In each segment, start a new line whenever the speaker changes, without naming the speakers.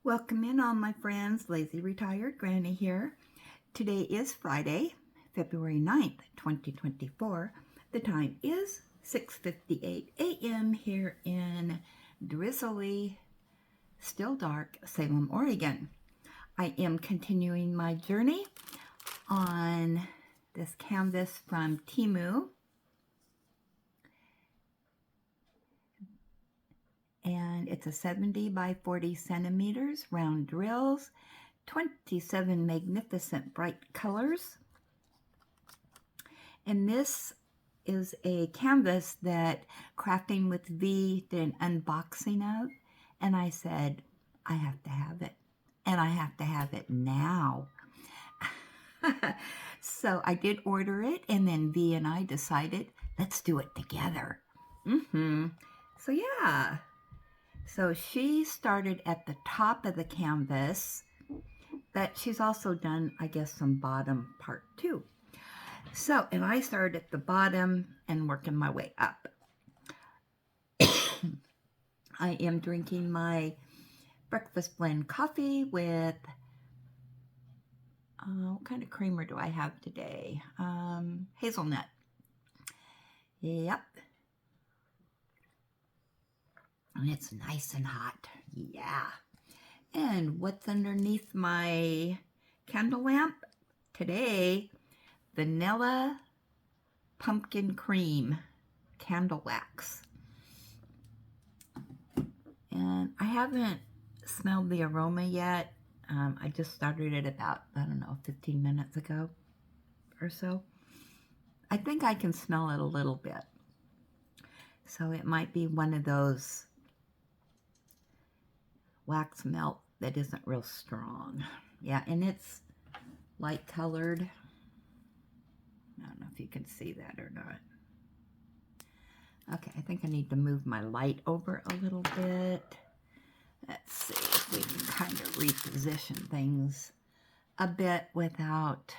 Welcome in all my friends, Lazy Retired Granny here. Today is Friday, February 9th, 2024. The time is 6:58 a.m. here in drizzly, still dark Salem, Oregon. I am continuing my journey on this canvas from TEMU. And it's a 70 by 40 centimeters, round drills, 27 magnificent bright colors. And this is a canvas that Crafting with V did an unboxing of. And I said, I have to have it. And I have to have it now. So I did order it, and then V and I decided, let's do it together. So yeah. So she started at the top of the canvas, but she's also done, I guess, some bottom part too. So, and I started at the bottom and working my way up. I am drinking my breakfast blend coffee with, what kind of creamer do I have today? Hazelnut. Yep. And it's nice and hot. Yeah. And what's underneath my candle lamp? Today, vanilla pumpkin cream candle wax. And I haven't smelled the aroma yet. I just started it about, 15 minutes ago or so. I think I can smell it a little bit. So it might be one of those wax melt that isn't real strong. Yeah, and it's light colored. I don't know if you can see that or not. Okay, I think I need to move my light over a little bit. Let's see if we can kind of reposition things a bit without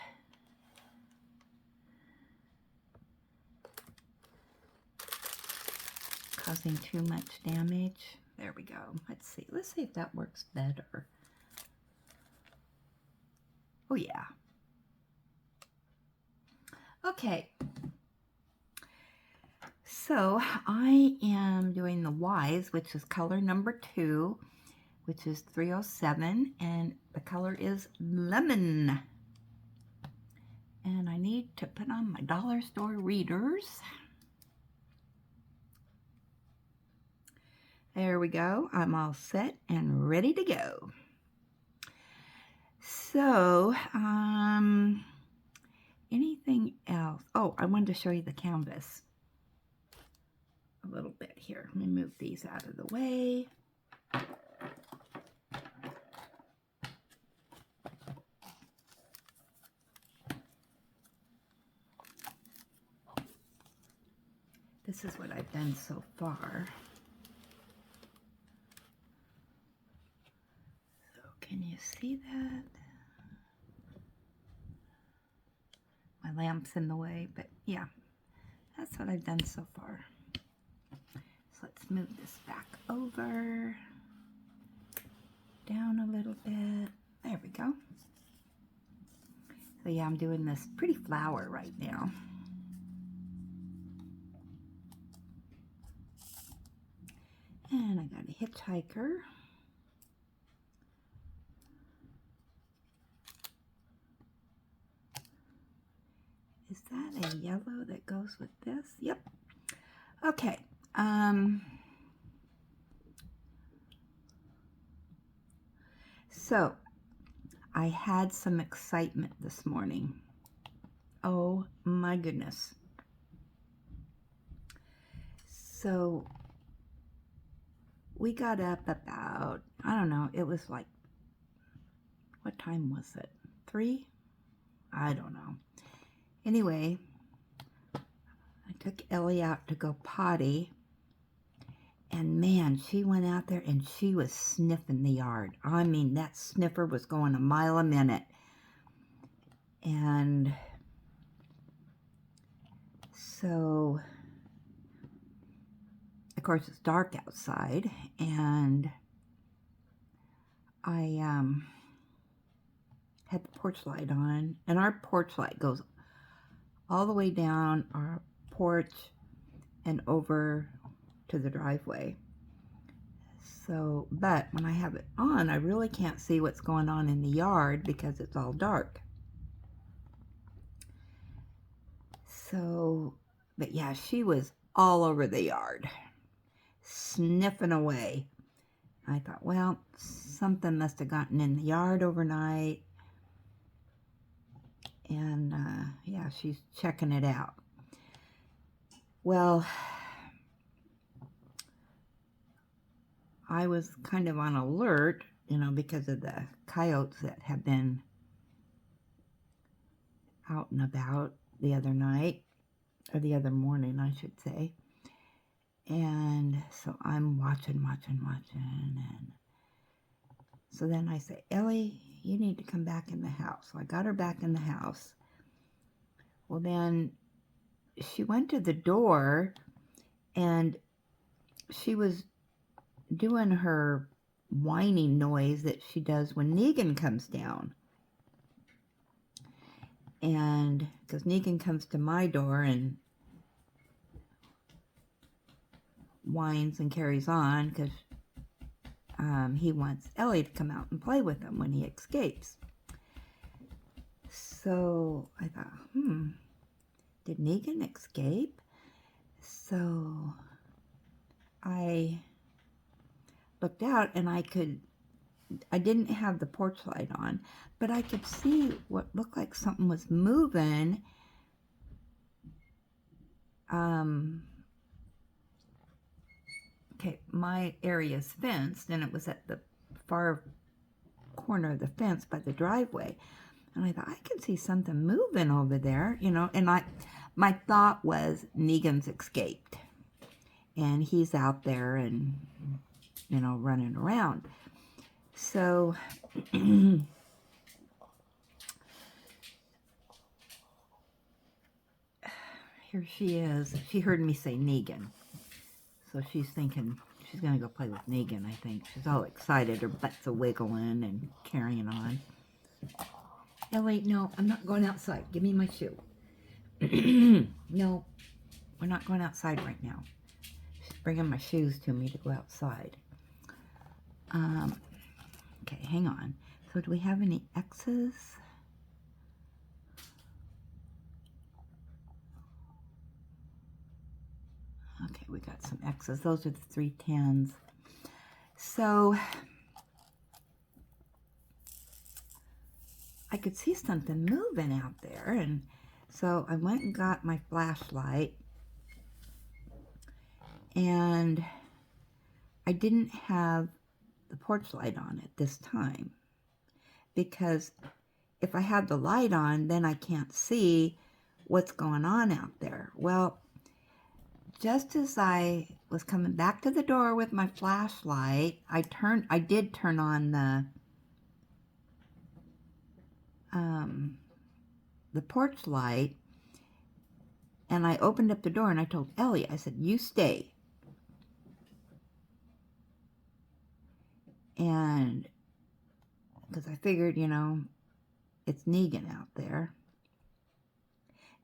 causing too much damage. There we go. Let's see if that works better. Oh yeah. Okay. So I am doing the Wise, which is color number 2, which is 307, and the color is lemon. And I need to put on my dollar store readers. There we go. I'm all set and ready to go. So, anything else? Oh, I wanted to show you the canvas a little bit here. Let me move these out of the way. This is what I've done so far. So can you see that? My lamp's in the way, but yeah, that's what I've done so far. So let's move this back over, down a little bit. There we go. So yeah, I'm doing this pretty flower right now. And I got a hitchhiker. Is that a yellow that goes with this? Yep. Okay. So I had some excitement this morning. Oh my goodness. So we got up about, I don't know, it was like, what time was it? 3? I don't know. Anyway, I took Ellie out to go potty, and man, she went out there and she was sniffing the yard. I mean, that sniffer was going a mile a minute. And so, of course, it's dark outside, and I had the porch light on, and our porch light goes all the way down our porch and over to the driveway. So, but when I have it on, I really can't see what's going on in the yard because it's all dark. So, but yeah, she was all over the yard, sniffing away. I thought, well, something must have gotten in the yard overnight. And yeah, she's checking it out. Well, I was kind of on alert, you know, because of the coyotes that have been out and about the other night, or the other morning, I should say. And so I'm watching, and so then I say, Ellie, you need to come back in the house. So I got her back in the house. Well, then she went to the door, and she was doing her whining noise that she does when Negan comes down. And because Negan comes to my door and whines and carries on because he wants Ellie to come out and play with him when he escapes. So I thought, did Negan escape? So I looked out, and I didn't have the porch light on, but I could see what looked like something was moving. Okay, my area's fenced, and it was at the far corner of the fence by the driveway. And I thought, I can see something moving over there, you know, and my thought was Negan's escaped, and he's out there and, you know, running around. So here she is. She heard me say Negan. So she's thinking she's going to go play with Negan, I think. She's all excited. Her butt's a wiggling and carrying on. Ellie, no, I'm not going outside. Give me my shoe. No, we're not going outside right now. She's bringing my shoes to me to go outside. Okay, hang on. So do we have any X's? Okay, we got some X's. Those are the 3 10s. So I could see something moving out there, and so I went and got my flashlight, and I didn't have the porch light on at this time, because if I had the light on, then I can't see what's going on out there. Well, just as I was coming back to the door with my flashlight, I did turn on the porch light, and I opened up the door, and I told Ellie, I said, you stay. And because I figured, you know, it's Negan out there.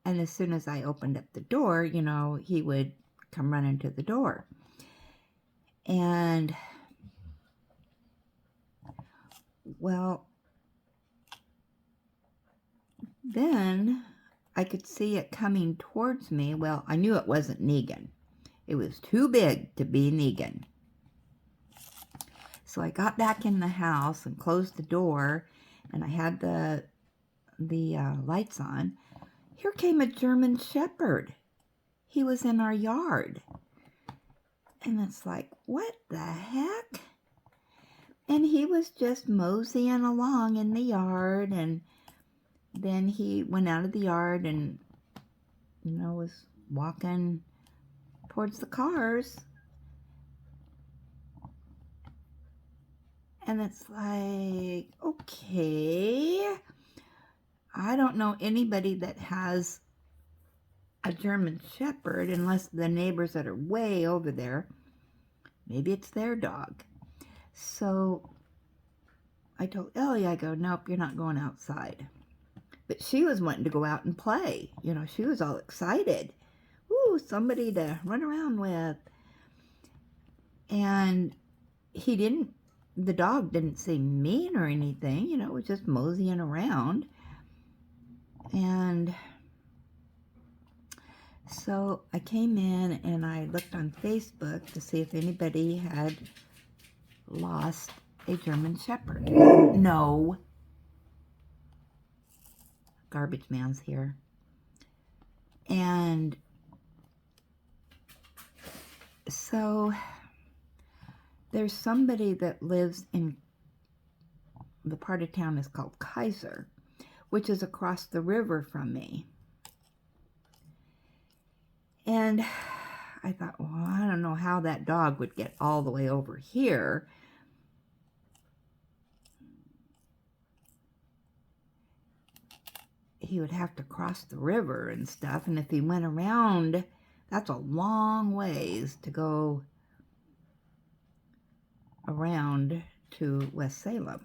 And as soon as I opened up the door, you know, he would come running to the door. And, well, then I could see it coming towards me. Well, I knew it wasn't Negan. It was too big to be Negan. So I got back in the house and closed the door, and I had the lights on. Here came a German Shepherd. He was in our yard. And it's like, what the heck? And he was just moseying along in the yard, and then he went out of the yard and, you know, was walking towards the cars. And it's like, okay, I don't know anybody that has a German Shepherd unless the neighbors that are way over there, maybe it's their dog. So I told Ellie, I go, nope, you're not going outside. But she was wanting to go out and play. You know, she was all excited. Ooh, somebody to run around with. And the dog didn't seem mean or anything. You know, it was just moseying around. And so I came in and I looked on Facebook to see if anybody had lost a German Shepherd. No. Garbage man's here. And so there's somebody that lives in the part of town is called Kaiser, which is across the river from me. And I thought, well, I don't know how that dog would get all the way over here. He would have to cross the river and stuff. And if he went around, that's a long ways to go around to West Salem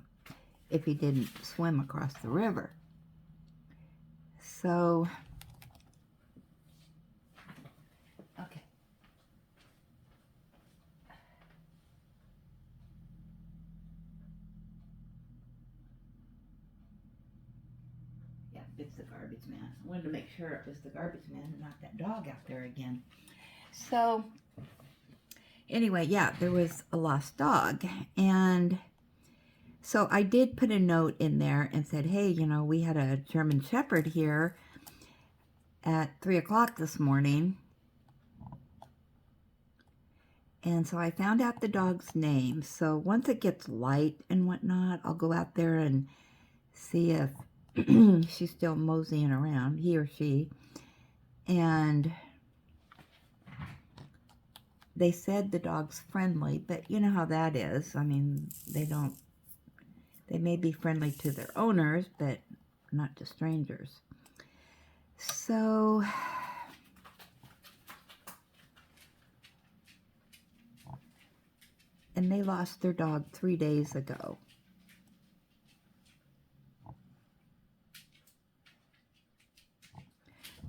if he didn't swim across the river. So, okay. Yeah, it's the garbage man. I wanted to make sure it was the garbage man and not that dog out there again. So, anyway, yeah, there was a lost dog. And so I did put a note in there and said, hey, you know, we had a German Shepherd here at 3 o'clock this morning. And so I found out the dog's name. So once it gets light and whatnot, I'll go out there and see if she's still moseying around, he or she. And they said the dog's friendly, but you know how that is. I mean, they may be friendly to their owners, but not to strangers. So, and they lost their dog 3 days ago.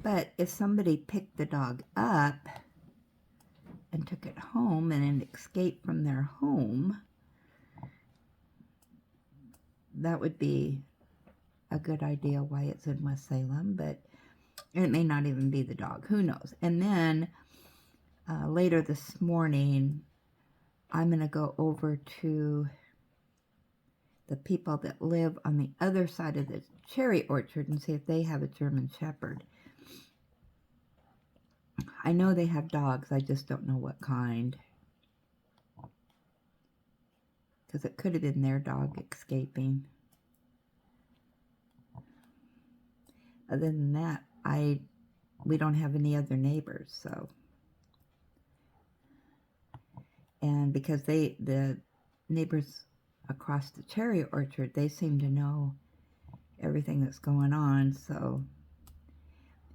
But if somebody picked the dog up and took it home and it escaped from their home, that would be a good idea why it's in West Salem, but it may not even be the dog. Who knows? And then later this morning, I'm going to go over to the people that live on the other side of the cherry orchard and see if they have a German Shepherd. I know they have dogs, I just don't know what kind. Because it could have been their dog escaping. Other than that, we don't have any other neighbors, so. And because the neighbors across the cherry orchard, they seem to know everything that's going on, so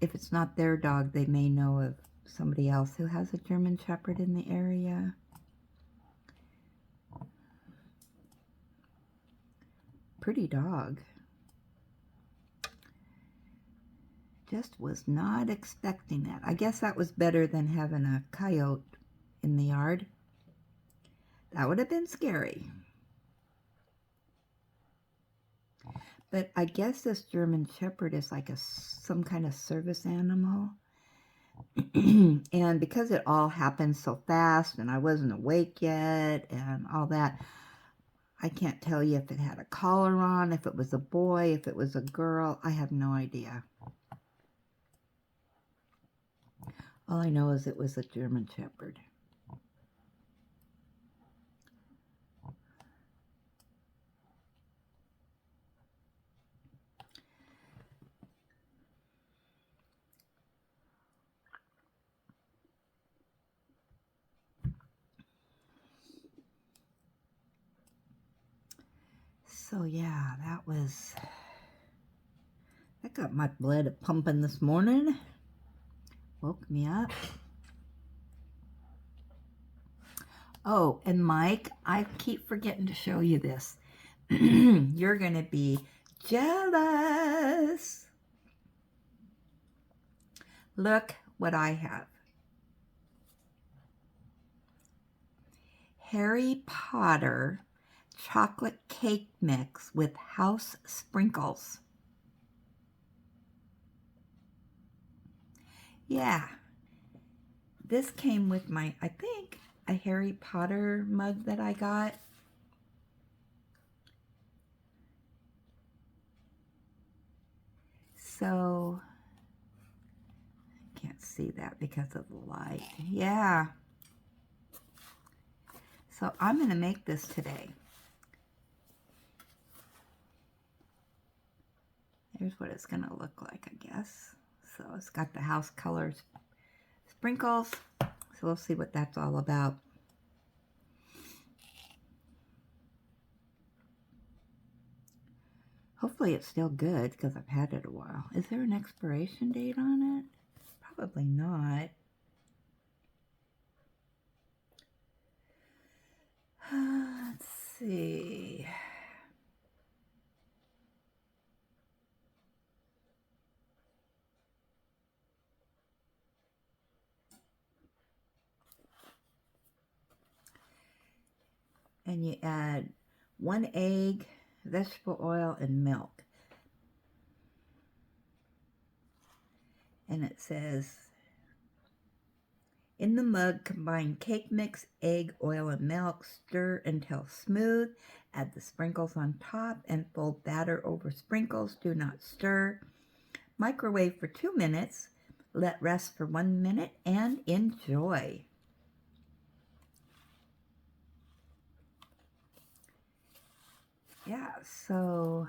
if it's not their dog, they may know of somebody else who has a German Shepherd in the area. Pretty dog. Just was not expecting that. I guess that was better than having a coyote in the yard. That would have been scary. But I guess this German Shepherd is like some kind of service animal. And because it all happened so fast and I wasn't awake yet and all that, I can't tell you if it had a collar on, if it was a boy, if it was a girl. I have no idea. All I know is it was a German Shepherd. So yeah, that got my blood pumping this morning. Woke me up. Oh, and Mike, I keep forgetting to show you this. You're going to be jealous. Look what I have. Harry Potter chocolate cake mix with house sprinkles. Yeah, this came with my, I think, a Harry Potter mug that I got. So, I can't see that because of the light. Yeah. So I'm going to make this today. Here's what it's going to look like, I guess. So it's got the house colors sprinkles. So we'll see what that's all about. Hopefully it's still good because I've had it a while. Is there an expiration date on it? Probably not. Let's see. And you add 1 egg, vegetable oil, and milk. And it says, in the mug, combine cake mix, egg, oil, and milk. Stir until smooth. Add the sprinkles on top and fold batter over sprinkles. Do not stir. Microwave for 2 minutes. Let rest for 1 minute and enjoy. Yeah, so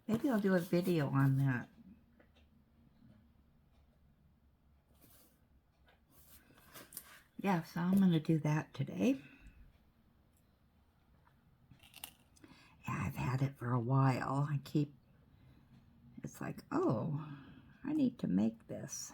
maybe I'll do a video on that. Yeah, so I'm going to do that today. Yeah, I've had it for a while. It's like, oh, I need to make this.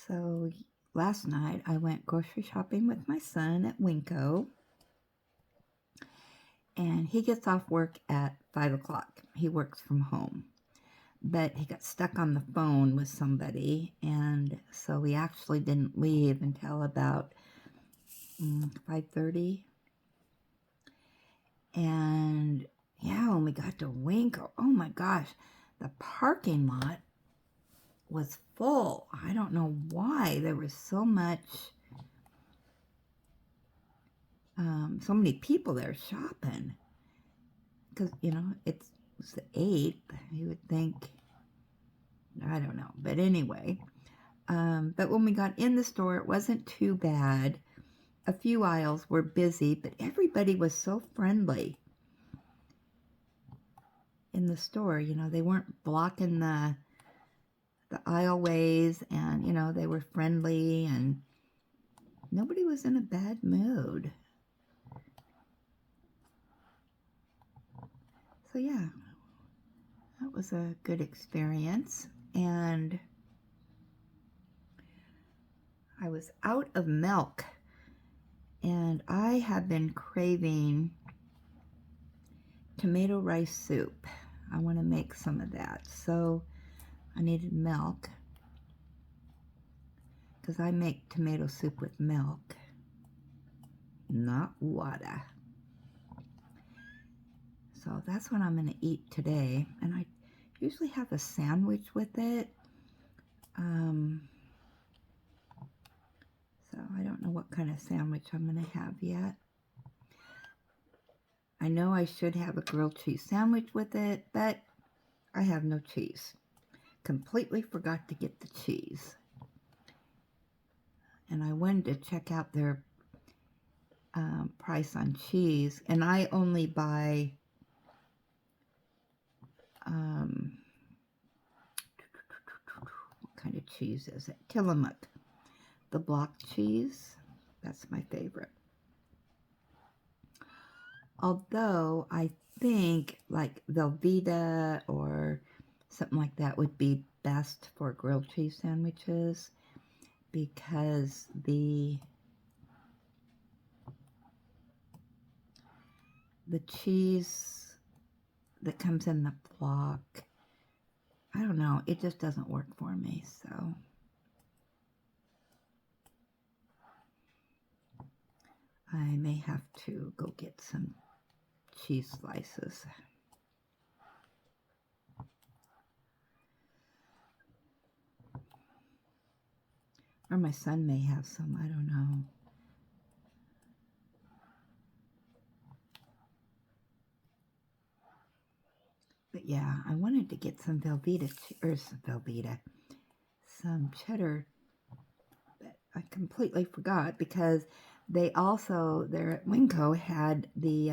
So last night I went grocery shopping with my son at Winco. And he gets off work at 5 o'clock. He works from home. But he got stuck on the phone with somebody. And so we actually didn't leave until about 5:30. And yeah, when we got to Winco, oh my gosh, the parking lot was full. I don't know why. There was so many people there shopping. Because, you know, it's the 8th. You would think, I don't know. But anyway, but when we got in the store, it wasn't too bad. A few aisles were busy, but everybody was so friendly in the store. You know, they weren't blocking the aisleways, and, you know, they were friendly, and nobody was in a bad mood. So yeah, that was a good experience. And I was out of milk, and I have been craving tomato rice soup. I want to make some of that. So I needed milk, because I make tomato soup with milk, not water. So that's what I'm going to eat today. And I usually have a sandwich with it. So I don't know what kind of sandwich I'm going to have yet. I know I should have a grilled cheese sandwich with it, but I have no cheese. Completely forgot to get the cheese. And I wanted to check out their price on cheese. And I only buy what kind of cheese is it? Tillamook. The block cheese. That's my favorite. Although I think like Velveeta or something like that would be best for grilled cheese sandwiches, because the cheese that comes in the block, I don't know, it just doesn't work for me. So I may have to go get some cheese slices. Or my son may have some, I don't know. But yeah, I wanted to get some some cheddar, but I completely forgot, because they also, there at Winco, had the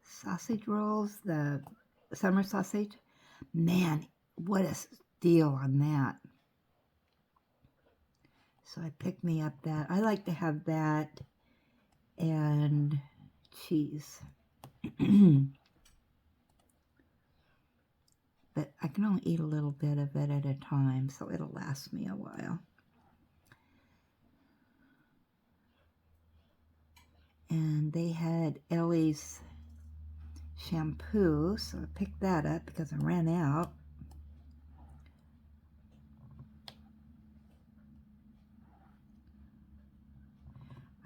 sausage rolls, the summer sausage. Man, what a deal on that. So I picked me up that. I like to have that and cheese. But I can only eat a little bit of it at a time, so it'll last me a while. And they had Ellie's shampoo, so I picked that up because I ran out.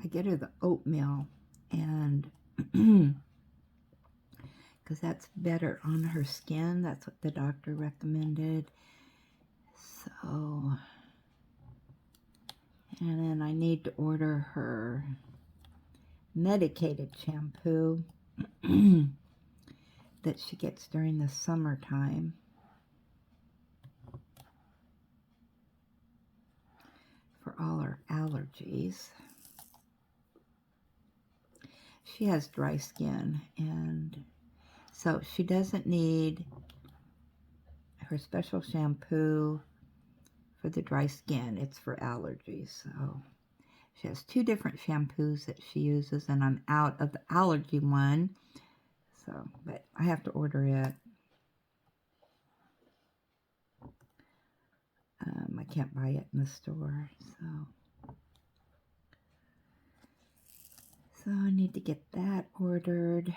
I get her the oatmeal, and because that's better on her skin. That's what the doctor recommended. So, and then I need to order her medicated shampoo that she gets during the summertime for all her allergies. She has dry skin, and so she doesn't need her special shampoo for the dry skin. It's for allergies. So she has 2 different shampoos that she uses, and I'm out of the allergy one. So, but I have to order it. I can't buy it in the store, so I need to get that ordered.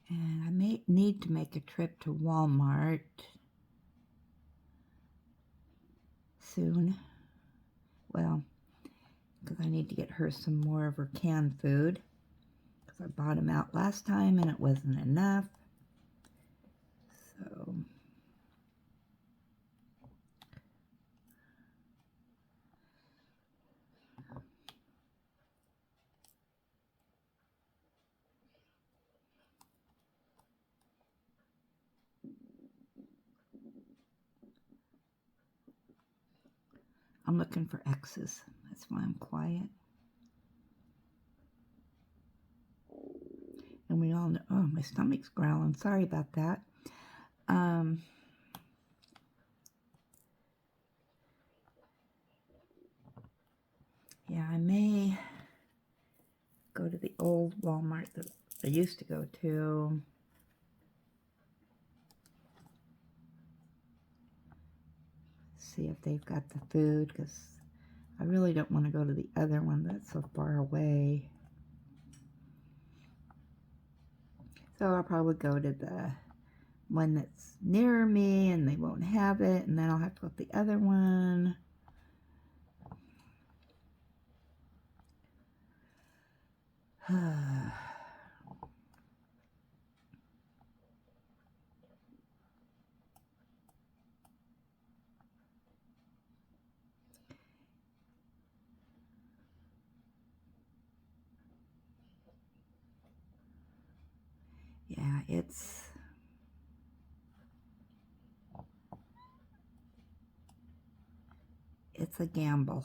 And I may need to make a trip to Walmart soon. Well, because I need to get her some more of her canned food, because I bought them out last time and it wasn't enough. So I'm looking for X's. That's why I'm quiet. And we all know, oh, my stomach's growling. Sorry about that. Yeah, I may go to the old Walmart that I used to go to. See if they've got the food, because I really don't want to go to the other one that's so far away. So I'll probably go to the one that's nearer me, and they won't have it, and then I'll have to go to the other one. Yeah, it's a gamble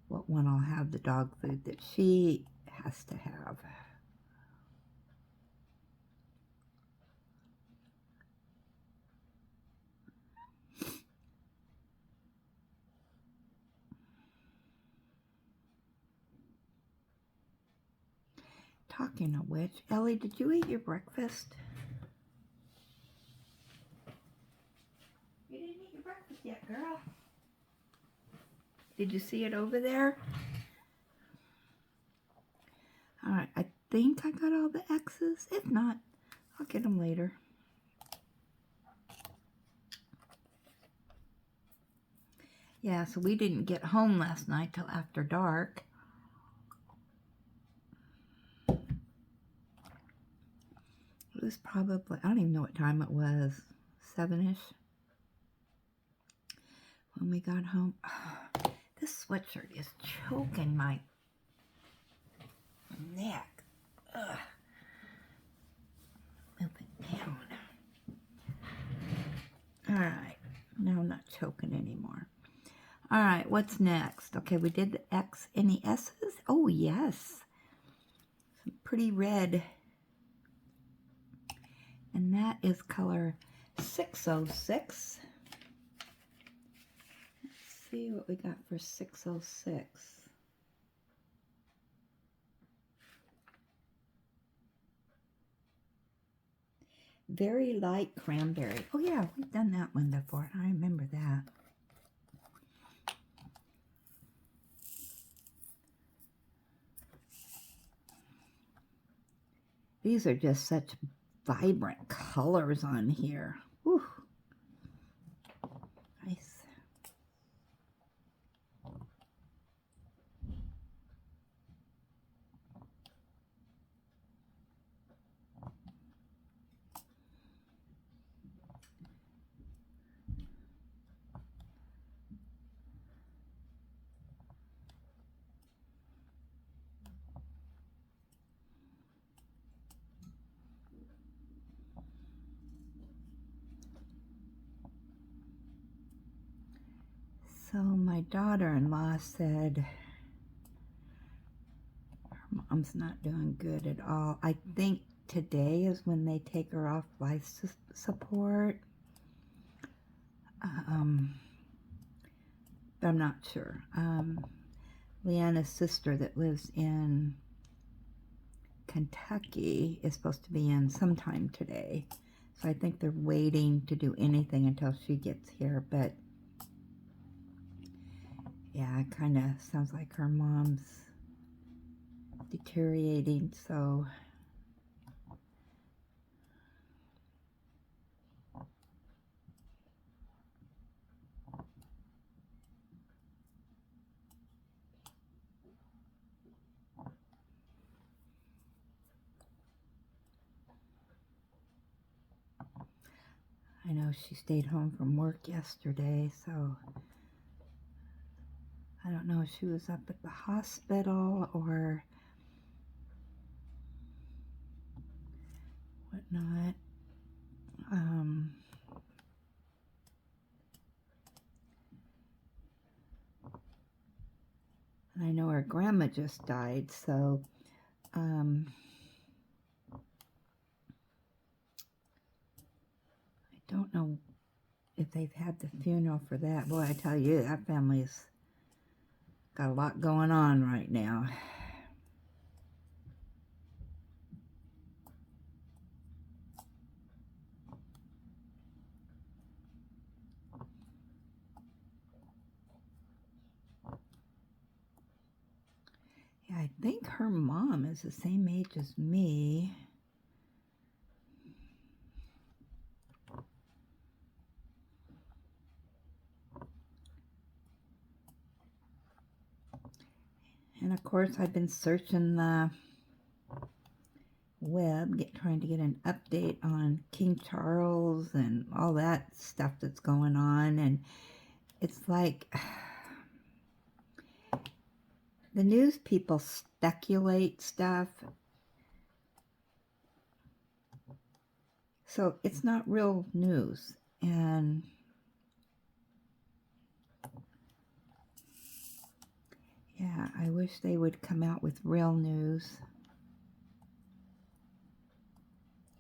what one I'll have the dog food that she has to have. Talking of which, Ellie, did you eat your breakfast? You didn't eat your breakfast yet, girl. Did you see it over there? Alright, I think I got all the X's. If not, I'll get them later. Yeah, so we didn't get home last night till after dark. It was probably, I don't even know what time it was, 7-ish when we got home. Oh, this sweatshirt is choking my neck. Ugh. Move it down. Alright, now I'm not choking anymore. Alright, what's next? Okay, we did the X. Any S's? Oh, yes. Some pretty red. And that is color 606. Let's see what we got for 606. Very light cranberry. Oh yeah, we've done that one before. I remember that. These are just such vibrant colors on here. Whew. Nice. So my daughter-in-law said her mom's not doing good at all. I think today is when they take her off life support. But I'm not sure. Leanna's sister that lives in Kentucky is supposed to be in sometime today. So I think they're waiting to do anything until she gets here. But yeah, it kind of sounds like her mom's deteriorating, so I know she stayed home from work yesterday, so I don't know if she was up at the hospital or whatnot. And I know her grandma just died, so I don't know if they've had the funeral for that. Boy, I tell you, that family's got a lot going on right now. Yeah, I think her mom is the same age as me. And of course, I've been searching the web, trying to get an update on King Charles and all that stuff that's going on. And it's like the news people speculate stuff. So it's not real news. And yeah, I wish they would come out with real news.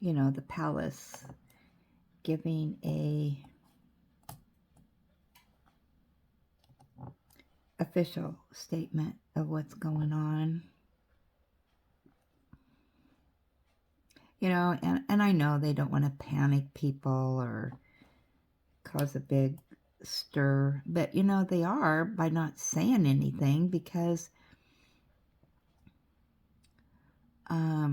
You know, the palace giving a official statement of what's going on. You know, and I know they don't want to panic people or cause a big stir, but you know, they are by not saying anything because yeah,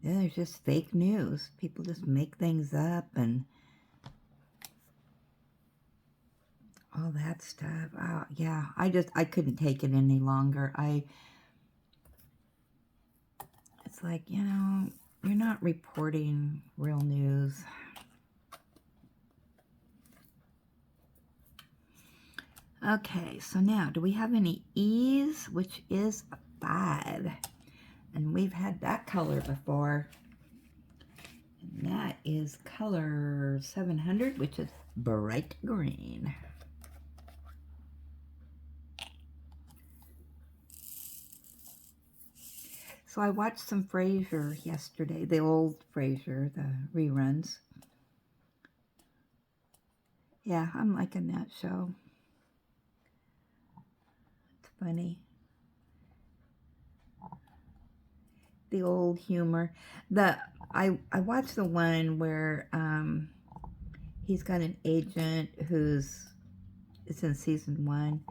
there's just fake news. People just make things up and all that stuff. Oh, yeah, I couldn't take it any longer. It's like, you know, you're not reporting real news. Okay, so now, do we have any E's, which is a 5? And we've had that color before. And that is color 700, which is bright green. So I watched some Frasier yesterday, the old Frasier, the reruns. Yeah, I'm liking that show. It's funny. The old humor. I watched the one where he's got an agent it's in season 1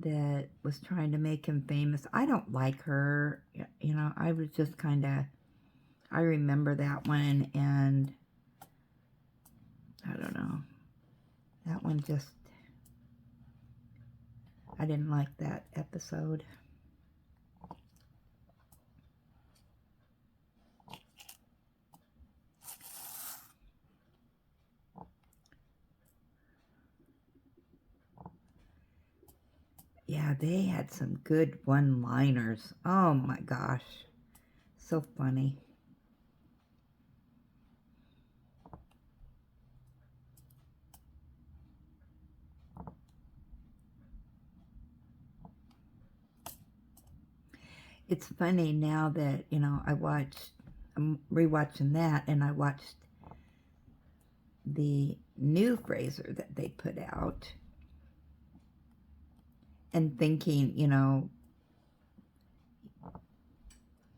that was trying to make him famous. I don't like her. You know, I was just kind of, I remember that one, and I don't know. That one just, I didn't like that episode. Yeah, they had some good one-liners. Oh my gosh. So funny. It's funny now that, you know, I'm rewatching that, and I watched the new Frasier that they put out, and thinking, you know,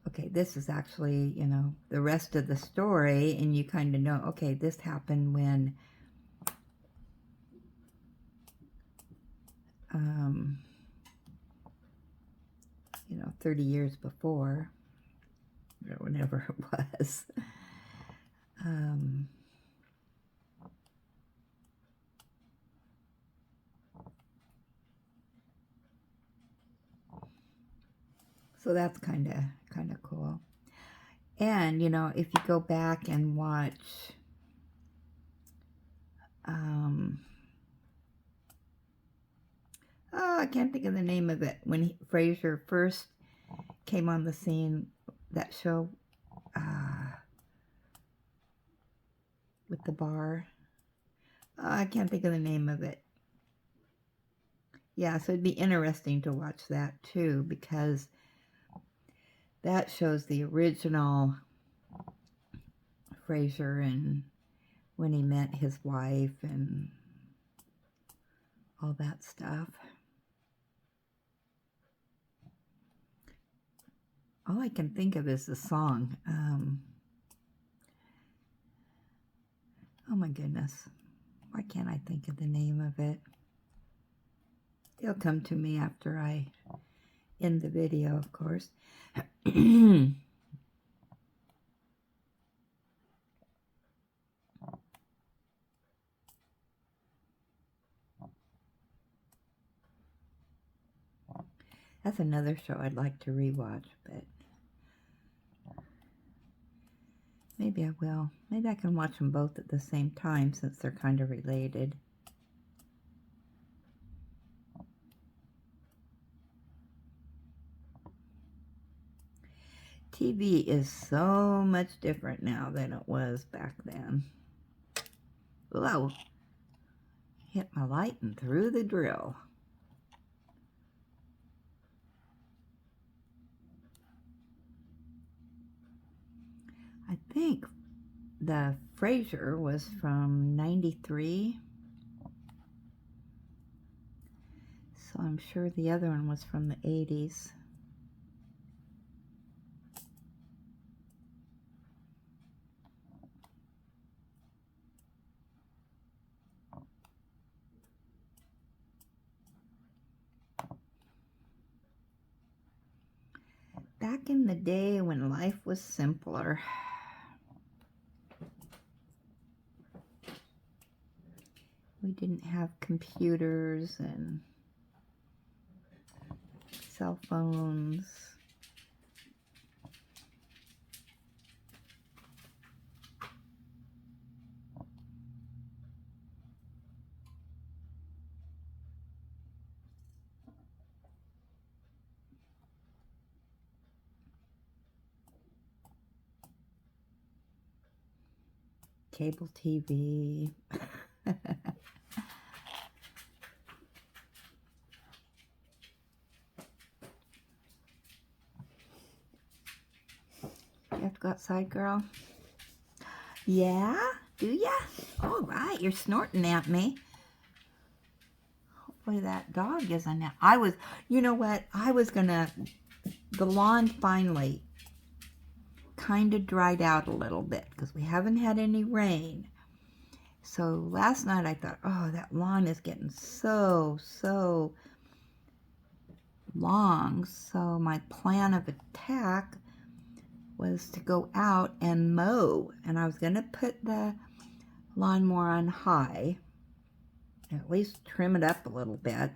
okay, this is actually, you know, the rest of the story, and you kind of know, okay, this happened when, you know, 30 years before, or whenever it was. So that's kind of cool. And, you know, if you go back and watch, oh, I can't think of the name of it. When Frasier first came on the scene, that show with the bar. I can't think of the name of it. Yeah, so it'd be interesting to watch that too, because that shows the original Frasier and when he met his wife and all that stuff. All I can think of is the song. Oh my goodness. Why can't I think of the name of it? It'll come to me after I end the video, of course. That's another show I'd like to rewatch, but maybe I will. Maybe I can watch them both at the same time since they're kind of related. TV is so much different now than it was back then. Whoa! Hit my light and threw the drill. I think the Frasier was from 93. So I'm sure the other one was from the 80s. Back in the day when life was simpler. We didn't have computers and cell phones. Cable TV. You have to go outside, girl? Yeah? Do ya? All right, you're snorting at me. Hopefully that dog isn't out. You know what? The lawn finally kind of dried out a little bit because we haven't had any rain. So last night I thought, oh, that lawn is getting so long. So my plan of attack was to go out and mow. And I was going to put the lawnmower on high, at least trim it up a little bit.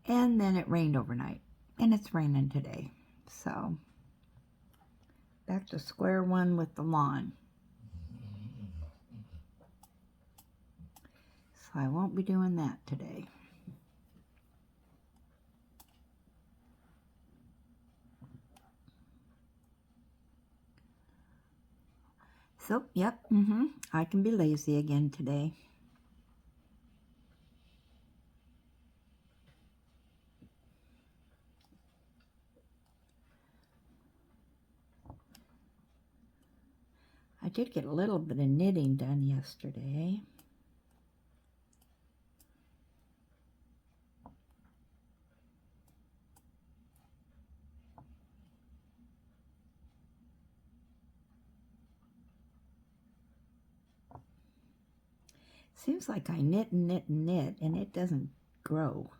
And then it rained overnight. And it's raining today. So back to square one with the lawn. So I won't be doing that today. So, yep, I can be lazy again today. I did get a little bit of knitting done yesterday. Seems like I knit and knit and knit, and it doesn't grow.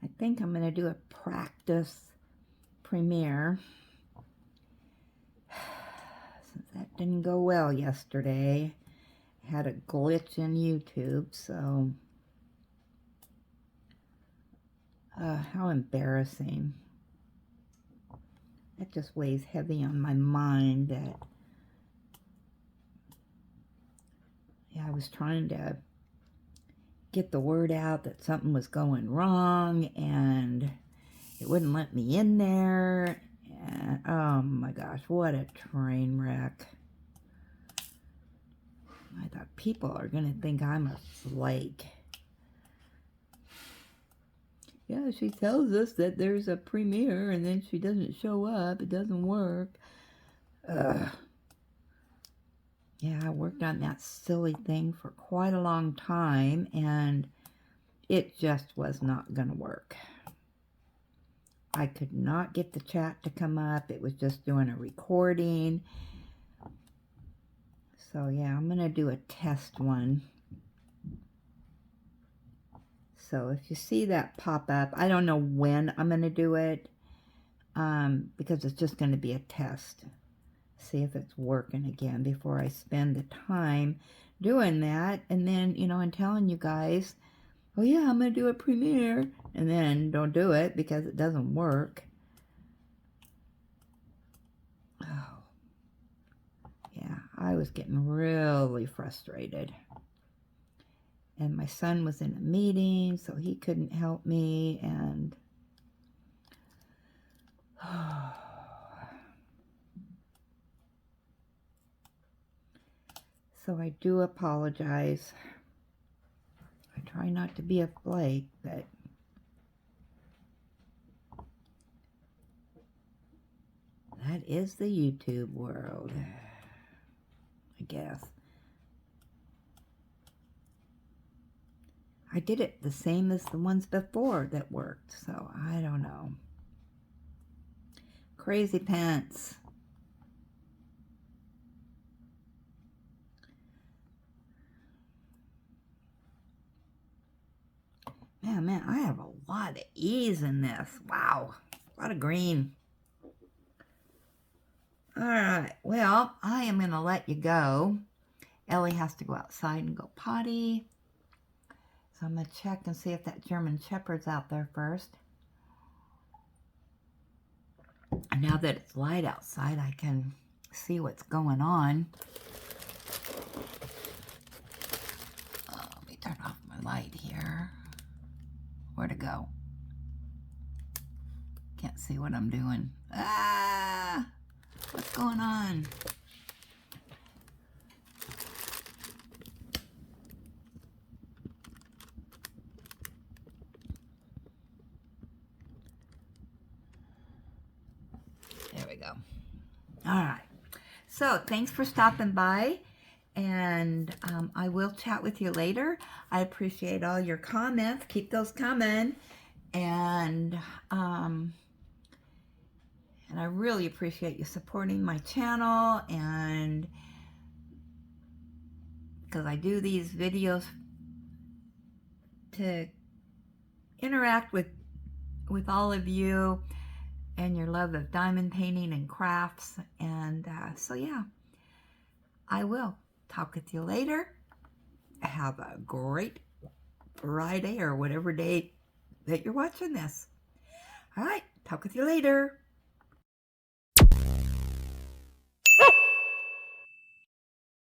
I think I'm going to do a practice premiere. Since that didn't go well yesterday. I had a glitch in YouTube, so how embarrassing. That just weighs heavy on my mind that I was trying to get the word out that something was going wrong and it wouldn't let me in there. And oh my gosh, what a train wreck. I thought people are going to think I'm a flake. Yeah, she tells us that there's a premiere and then she doesn't show up. It doesn't work. Ugh. Yeah, I worked on that silly thing for quite a long time and it just was not going to work. I could not get the chat to come up. It was just doing a recording. So yeah, I'm going to do a test one. So if you see that pop up, I don't know when I'm going to do it because it's just going to be a test. See if it's working again before I spend the time doing that. And then, and telling you guys, oh yeah, I'm going to do a premiere. And then don't do it because it doesn't work. Oh, yeah, I was getting really frustrated. And my son was in a meeting, so he couldn't help me. And so I do apologize. I try not to be a flake, but That is the YouTube world, I guess. I did it the same as the ones before that worked, so I don't know. Crazy pants. Man, I have a lot of ease in this. Wow, a lot of green. All right, well, I am going to let you go. Ellie has to go outside and go potty. So I'm going to check and see if that German Shepherd's out there first. And now that it's light outside, I can see what's going on. Let me turn off my light here. Where to go? Can't see what I'm doing. Ah! What's going on? There we go. All right. So thanks for stopping by, and I will chat with you later. I appreciate all your comments. Keep those coming, and I really appreciate you supporting my channel, and because I do these videos to interact with all of you and your love of diamond painting and crafts. And so yeah, I will talk with you later. Have a great Friday or whatever day that you're watching this. All right, talk with you later.